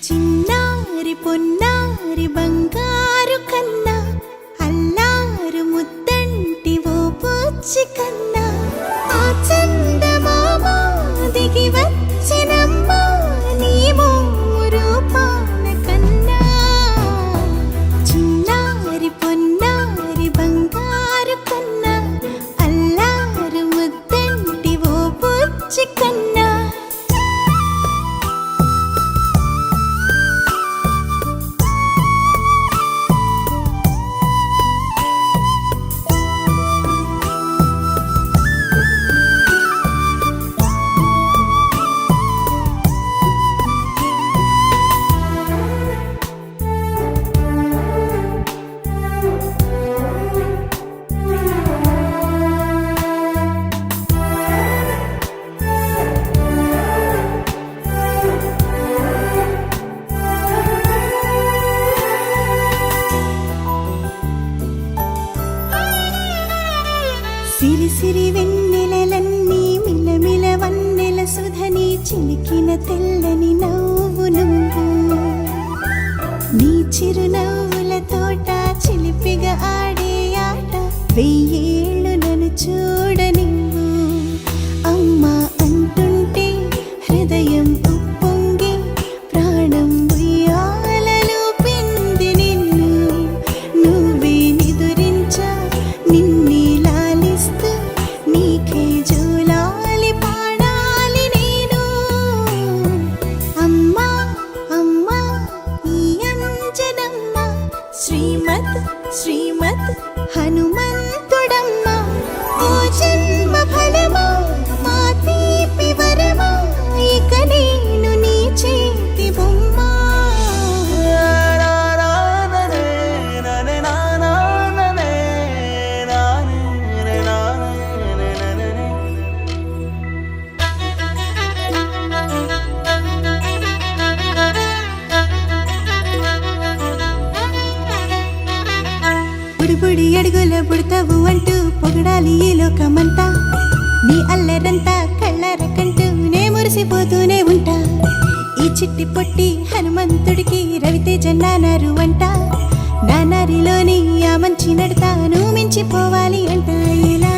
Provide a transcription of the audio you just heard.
చిన్నారి పొన్నారి బంగారు కన్నా అల్లారు ముద్దంటి ఓ పుచ్చి కన్నా ఆ చందమామ దిగి వచ్చినమ్మ నీ రూపాల కన్నా చిన్నారి పొన్నారి బంగారు కన్నా అల్లారు ముద్దంటి ఓ పుచ్చి కన్నా సిరి సిరి వెన్నెలలన్నీ మిలమిల వన్నెల సుధని చిలికిన తెల్లని నవ్వు నువ్వు నీ చిరునవ్వుల తోట చిలిపిగా ఆడే ఆట వెయ్యేళ్ళు నన్ను చూడ నువ్వు అమ్మా అంటుంటే హృదయం ఉప్పొంగి ప్రాణం ఉయ్యాలలో పిండి నిన్ను నువ్వే నిదురించా నిన్నే నీకే జూలాలి పాడాలి నేను అమ్మా అమ్మా ఈ అంజనమ్మ శ్రీమత్ శ్రీమత్ హనుమంతుడమ్మ ఓ జన్మ ఫలమా మా తీపి వరమా ఇక నేను నీ చేతి బొమ్మ బుడి అడుగుల పుడతావు అంటూ పొగడాలి ఈ లోకమంతా నీ అల్లరంతా కళ్ళరకంటూ నే మురిసిపోతూనే ఉంటా ఈ చిట్టి పొట్టి హనుమంతుడికి రవితేజ నానారు అంట నానారిలోని ఆ మంచి నడతాను మించిపోవాలి అంట ఇలా